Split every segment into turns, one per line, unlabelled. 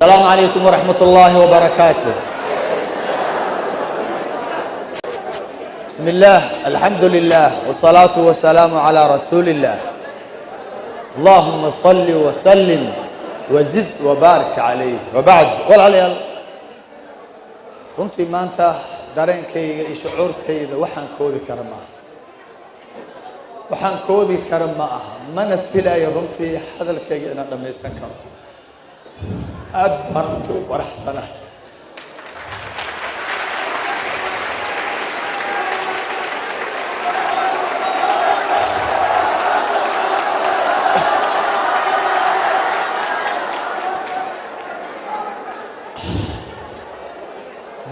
السلام عليكم ورحمة الله وبركاته. بسم الله، الحمد لله، والصلاة والسلام على رسول الله. اللهم صل وسلم وزد وبارك عليه وبعد. والعليال runtii maanta dareenkayga iyo shucuurkayda waxaan koobi kara ma aha, mana filayo runtii hadalkayga inaan dhammaysan karo. aad baan runtii u faraxsanahay.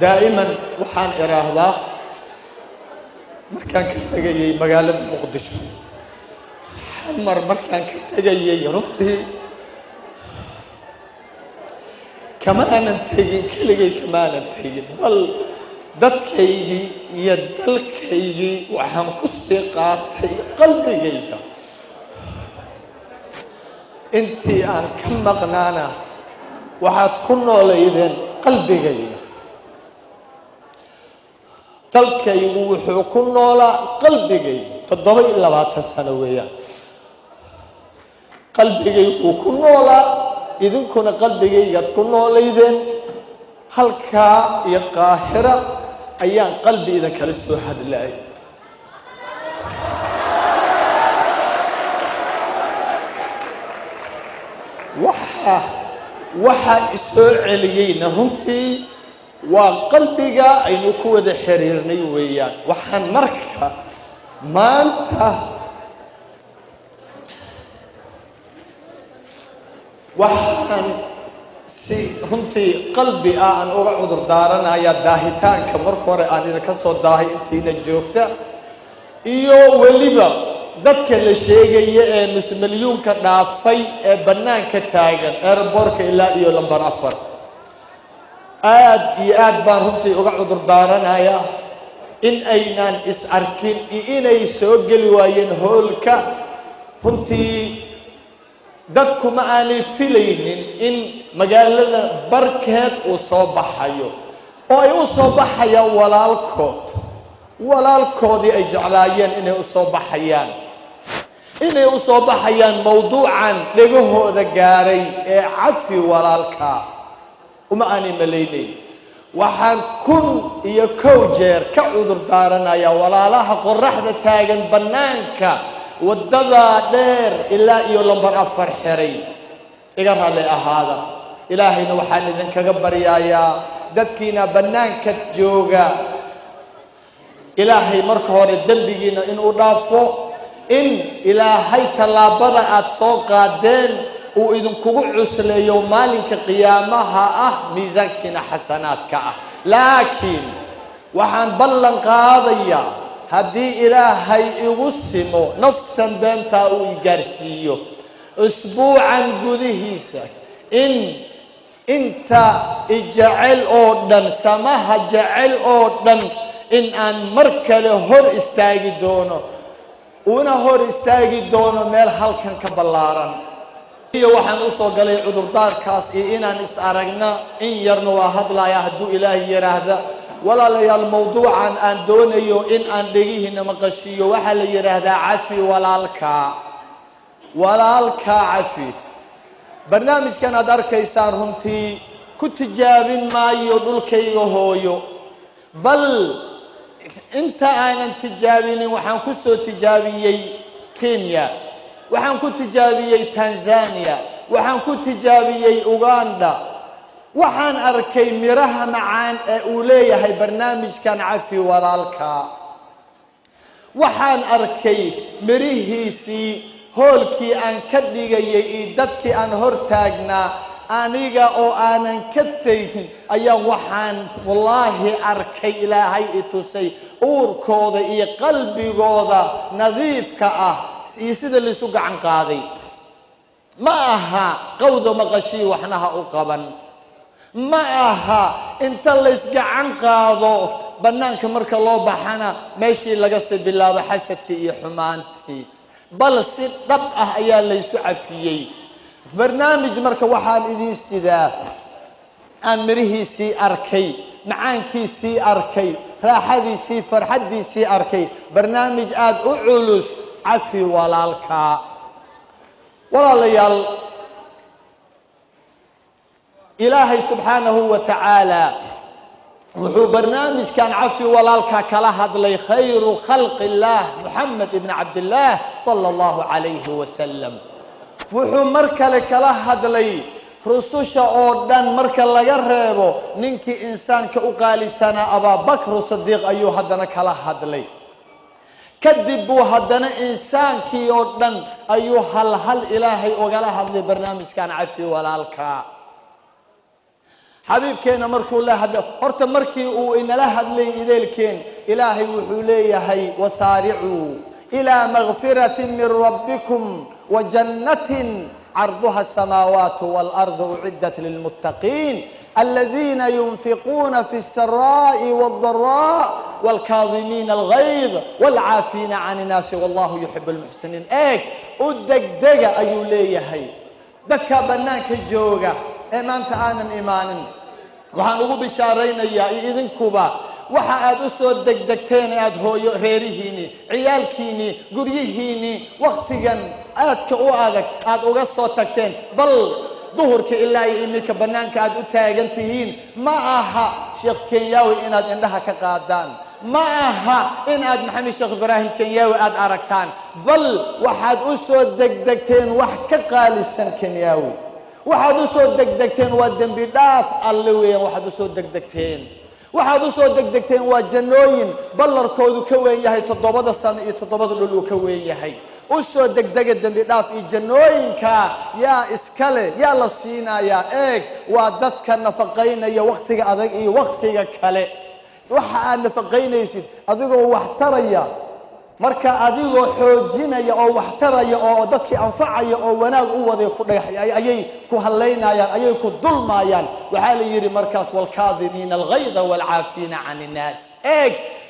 دائما waxaan iraahdaa markaan ka tagayay magaalada Muqdisho, xamar markaan ka tagayay runtii kama aanan tegin keligay, kama aanan tegin, bal dadkaygii iyo dalkaygii waxaan ku sii qaatay qalbigayga. intii aan ka maqnaana waxaad ku nooleydeen qalbigayga. dalkaygu wuxuu ku noolaa qalbigayga 27 sano weeyaan. qalbigaygu ku noolaa, idinkuna qalbigaygaad ku nooleydeen. halkaa iyo qaahira ayaan qalbi idin kala soo hadlaayay. waxa isoo celiyeyna runtii waa qalbiga aynu ku wada xiriirnay weeyaan. waxaan marka maanta waxaan si runtii qalbi aan uga cudur daaranayaa daahitaanka marka hore aan idinka soo daahay intiina joogta, iyo weliba dadka la sheegaya ee nus-milyuunka dhaafay ee bannaanka taagan airbortka ilaa iyo lambar 4. aad iyo aad baan runtii uga cudur daaranayaa in aynaan is arkin iyo inay soo geli waayeen hoolka. runtii dadku ma aanay filaynin in magaalada barkeed uu soo baxayo oo ay u soo baxayaan walaalkoodii ay jeclaayeen inay u soo baxayaan mawduucan dhegahooda gaaray ee cafi walaalka. uma aanay malaynayn. waxaan 1,000 jeer ka cudur daaranayaa walaalaha qoraxda taagan bannaanka waddada dheer ilaa iyo lambar 4 xiray. iga raalli ahaada. ilaahayna waxaan idinkaga baryayaa dadkiina bannaanka jooga, ilaahay marka hore dembigiina inuu dhaafo, in ilaahay tallaabada aad soo qaadeen uu idinkugu cusleeyo maalinka qiyaamaha ah miisaankiina xasanaadka ah. laakiin waxaan ballan qaadayaa haddii ilaahay igu simo naftan beentaa uu i gaarsiiyo usbuucan gudihiisa in inta ijecel oo dhan, samaha jecel oo dhan, in aan mar kale hor istaagi doono, una hor istaagi doono meel halkan ka ballaaran. iyo waxaan u soo galay cudurdaarkaas iyo inaan is aragna in yarna waa hadlayaa hadduu ilaahay yiraahda. walaalayaal, mawduucan aan doonayo in aan dhegihiina maqashiyo waxaa la yiraahdaa cafi walaalka cafi. barnaamijkan aad arkaysaan runtii ku tijaabin maayo dhulkayga hooyo, bal inta aanan tijaabinin waxaan ku soo tijaabiyey Kenya, waxaan ku tijaabiyey Tanzania, waxaan ku tijaabiyey Uganda. waxaan arkay miraha macaan ee uu leeyahay barnaamijkan cafi walaalka. waxaan arkay mirihiisii hoolkii aan ka dhigayay iyo dadkii aan hor taagnaa aniga oo aanan ka tegin ayaan waxaan wallaahi arkay, ilaahay i tusay uurkooda iyo qalbigooda nadiifka ah iyo sida laysu gacan qaaday. ma aha qawda maqashii waxna ha u qaban, ma aha inta laysgacan qaado bannaanka marka loo baxana meeshii laga sii bilaabo xasadkii iyo xumaantii, bal si dhab ah ayaa laysu cafiyey. barnaamij marka waxaan idiin sidaa aan mirihiisii arkay macaankiisii arkay raaxadiisii farxaddiisii arkay barnaamij aad u culus cafi walaalkaa walaalayaal ilaahay subxaanahu wa tacaala wuxuu barnaamijkan cafi walaalkaa kala hadlay khayru khalqi illaah muxamed ibni cabdillaah sala allahu calayhi wasalam wuxuu mar kale kala hadlay rususha oo dhan marka laga reebo ninkii insaanka u qaalisanaa abaabakru sadiiq ayuu haddana kala hadlay kadib buu haddana insaankii oo dhan ayuu hal ilaahay ogala hadlay barnaamijkan cafi walaalkaa xabiibkeena markuu la hadlo horta markii uu inala hadlay ideelkeen ilaahay wuxuu leeyahay wasaaricuu ilaa magfiratin min rabbikum wa jannatin عرضها السماوات والأرض أعدت للمتقين الذين ينفقون في السراء والضراء والكاظمين الغيظ والعافين عن الناس والله يحب المحسنين ودقدقة أيو ليهي دكا بناك الجوغة إيمان تعانا إيمانا وحانوغو بشارين يا إذن كوبا waxa aad u soo degdegteen aad hooyo reerihiini ciyaalkiini guryihiini waqtigan aadka u adag aad uga soo tagteen bal duhurka ilaa imika banaanka aad u taagan tihiin ma aha sheekh Kenyaawi inaad indhaha ka qaadaan ma aha in aad maxamed sheekh Ibraahim Kenyaawi aad aragtaan bal waxaad u soo degdegteen wax ka qaalisan Kenyaawi waxaad u soo degdegteen waa dambi dhaaf alle weeyaan waxaad u soo degdegteen waxaad u soo degdegteen waa jannooyin ballarkoodu ka weyn yahay 7 sano iyo 7 dhul uu ka weyn yahay u soo degdega dambi dhaaf iyo jannooyinka yaa iskale yaa la siinayaa waa dadka nafaqaynaya waqtiga adag iyo waqtiga kale waxa aad nafaqaynaysid adigoo wax taraya marka adigoo xoojinaya oo wax taraya oo dadkii anfacaya oo wanaag u waday ku dhagaxay ayay ku haleynayaan ayay ku dulmaayaan waxa la yiri markaas wal kaadimiina al ghayda wal aafina 'anil nas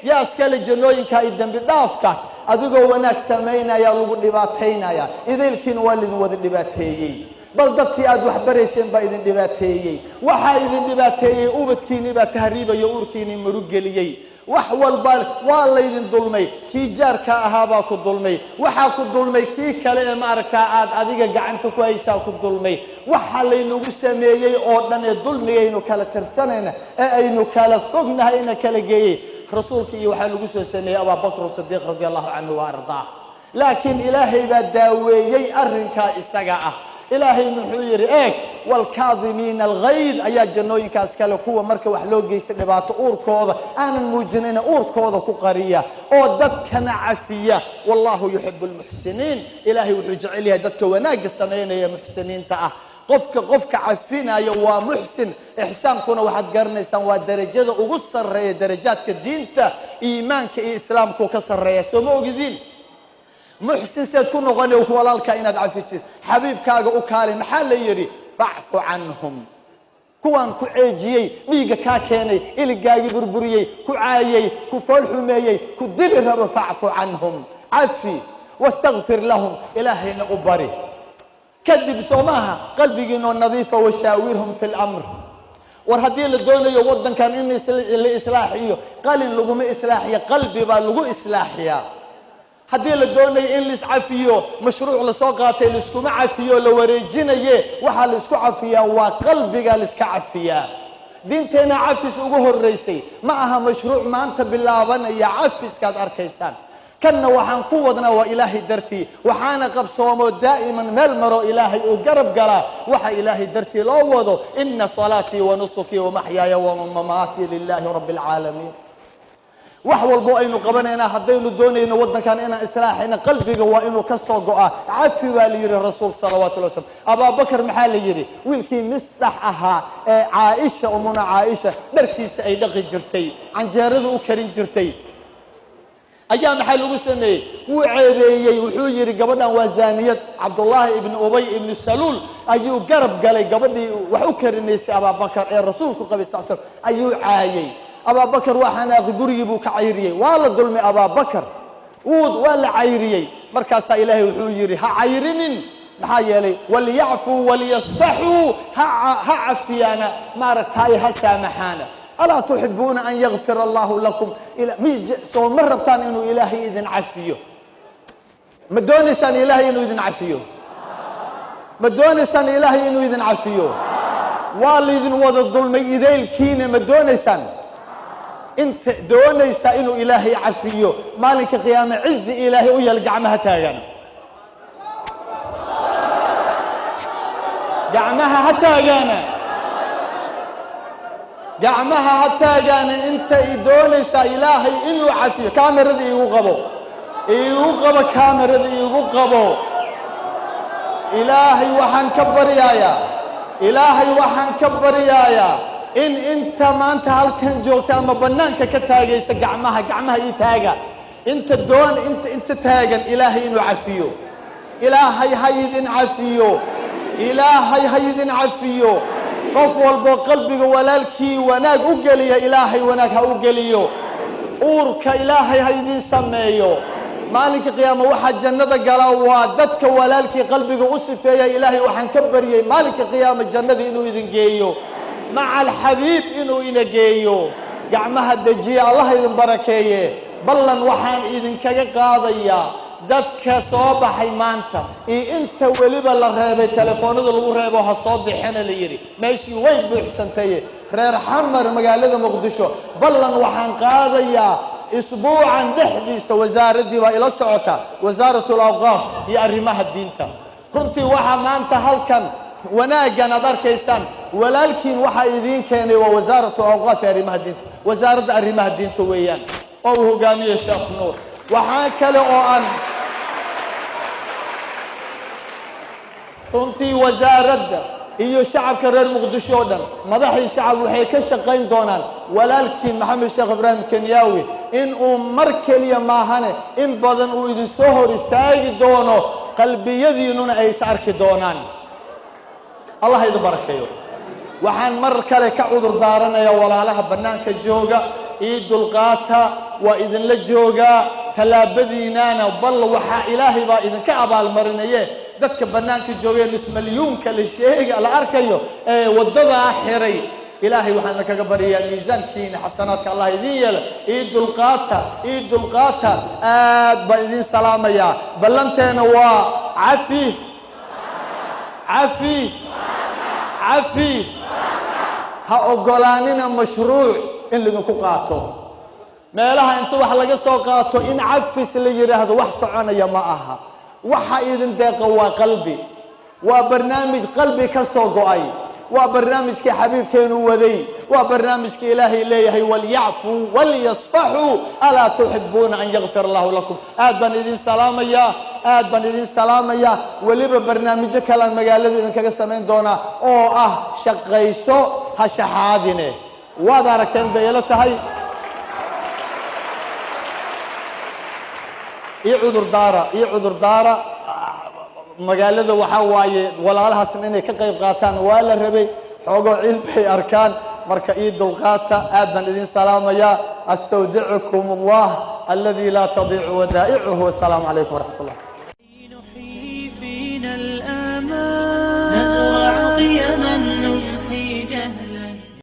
yaa iskale jannooyinka ay dambi dhaafka adigoo wanaag sameynaya lagu dhibaataynaya ideelkiin waa lidin wada dhibaateeyay bal dadkii aad wax barayseen baa idin dhibaateeyay waxa idin dhibaateeyay ubadkiini baa tahriibayo urkiini murug geliyay wax walba waa laydin dulmay kii jaarka ahaa baa ku dulmay waxa ku dulmay kii kale ee maaragtaa aad adiga gacanta ku haysaa ku dulmay waxa laynagu sameeyay oo dhan ee dulmigaynu kala tirsanayna ee aynu kala fognahay in kala geeyay rasuulka iyo waxa lagu soo sameeyay Abu Siddiq radiyallahu anhu wa ardaa laakiin ilaahay baa daaweeyay arrinka isaga ah ilaahay wuxuu yiri wal kaadimiina al ghayd ayaa jannooyinkaas kale kuwa marka wax loo geystay dhibaato uurkooda aanan muujinayna uurkooda ku qariya oo dadkana cafiya wallahu yuhibbul muhsiniin ilaahay wuxuu jecel yahay dadka wanaagga sameeynaya muhsiniinta ah qofka cafinaya waa muhsin ihsaankuna waxaad garanaysaan waa darajada ugu sareeya darajaadka diinta iimaanka iyo islaamka ka sareeya soo ma ogidin محسن سيكون غني وولالك إناد عفيسيد حبيب كاغا وكالي محل يري فاعفو عنهم كوان كعيجيي ميغا كاكيني إلي قاقي بربريي كعايي كفولحميي كدل ربو فاعفو عنهم عفي واستغفر لهم إلهينا أبري كذب سوماها قلبي جنو نظيفة وشاورهم في الأمر ورهدي للدولة يوضن كان إني إصلاحيه قال إن لقوم إصلاحيه قلبي باللقو إصلاحيه haddii la doonay in la iscafiyo mashruuc la soo qaatay la isku cafiyo la wareejinaye waxa la isku cafiyaa waa qalbiga la iska cafiyaa diinteena cafis ugu horeysay ma aha mashruuc maanta bilaabanaya cafiskaad arkaysaan kana waxaan ku wadnaa waa ilaahay dartii waxaana qabsoomo daa'iman meel maro ilaahay oo garab gala waxa ilaahay dartii loo wado inna salati wa nusuki wa mahyaaya wa mamati lillahi rabbil alamin wax walbo aynu qabanayna hadaynu doonayno wadankan inaan islaaxina qalbiga waa inuu ka soo go'a cafi waa la yiri rasuul sallallahu alayhi wasallam Abu Bakr maxaa la yiri wiilkii misdax ahaa ee Aisha umuna Aisha dharkiisa ay dhaqi jirtay canjeerada u karin jirtay ayaa maxaa lagu sameeyay wuu ceebeeyay wuxuu yiri gabadhan waa zaaniyad Abdullah ibn Ubay ibn Salul ayuu garab galay gabadhii wax u karinaysay Abu Bakr ee rasuulku qabay sallallahu alayhi wasallam ayuu caayay أبا بكر وحنا قريب وكعيري ولا ظلم أبا بكر ولا عيري مركز إلهي وحيري ها عيرين محايلي وليعفوا وليصفحوا هعفيانا ما ركاي هسامحانا ألا تحبون أن يغفر الله لكم إلى سو مرة بتان إنه إلهي إذن عفيه مدوني سن إلهي إنه إذن عفيه مدوني سن إلهي إنه إذن عفيه والي إذن وضع الظلم إذا الكينة مدوني سن انت دوني سن إنه إلهي عفيه مالك قيام عز إلهي ويلقع مهتاجنا قعمها هتاجنا قعمها هتاجنا انت دونيسا الهي انه عافيه كاميرا دي يوقبو كاميرا دي يوقبو الهي وحن كبر يايا الهي وحن كبر يايا ان انت ما انت هلكن جوتا ما بنانك كتاجيس قعمها يتاجا انت دون انت تاجن الهي انه عافيه الهي هيدن عافيه إلهي هيدن عفيو قف والبو قلبك ولالكي وناك أقليا إلهي وناك أقليو أورك إلهي هيدن سميو مالك قيامة واحد جنة قلاوات دتك ولالكي قلبك أصف يا إلهي وحن كبر يا مالك قيامة جنة إنو إذن جيو مع الحبيب إنو إنا جيو قعمها الدجي الله إذن بركيه بلن وحن إذن كقاضيا dadka soo baxay maanta inta waliba la reebay telefoonada lagu reebo ha soo bixina la yiri meeshii way buuxsantay reer xamar magaalada muqdisho ballan waxaan qaadayaa isbuucan dhexdiisa wasaaradii waa ila socota wasaaratul awqaaf iyo arrimaha diinta runtii waxa maanta halkan wanaagan aad arkaysaan walaalkiin waxa idin keenay waa wasaaratul awqaaf iyo arrimaha diinta wasaaradda arrimaha diinta weeyaan oo uu hogaamiyo Sheekh Nuur waxaa kale oo aan runtii wasaaradda iyo shacabka reer muqdisho oo dhan madaxii shacab waxay ka shaqayn doonaan walaalkiin maxamed sheekh ibraahim kenyaawi in uu mar kaliya maahane in badan uu idin soo hor istaagi doono qalbiyadiinuna ay is arki doonaan allah idin barakeeyo waxaan mar kale ka cudur daaranayaa walaalaha bannaanka jooga dulqaata waa idin la jooga talaabadiinana bal waxa ilaahay baa idin ka abaal marinaye dadka bannaanka joogay nismaliyuunka la sheegay la arkayo wadada xiray ilaahay waxaan kaga bariyaa miisaankiina xasanaadka allah idin yeelo dulqaata aad baa idin salaamaya ballanteena waa cafi ha ogolaanina mashruuc in lagu qaato meelaha inta wax laga soo qaato in cafis la yiraahdo wax soconaya ma aha waxa idin deeqa waa qalbi waa barnaamij qalbi ka soo go'ay waa barnaamijkii xabiibkeenu waday waa barnaamijkii ilaahay leeyahay wal ya'fu wal yasfahu ala tuhibbuna an yaghfir Allah lakum aad baan idin salaamaya waliba barnaamijyo kale magaalada idin kaga sameyn doona oo ah shaqayso ha shahaadine waad aragteen bayla tahay cudur daara magaalada waxa waaye walaalahaas inay ka qayb qaataan waa la rabay xogo cilmi arkaan marka dulqaata aad baan idin salaamaya astawdicukum allah alladhi la tadi'u wadaa'i'uhu assalamu alaykum wa rahmatullah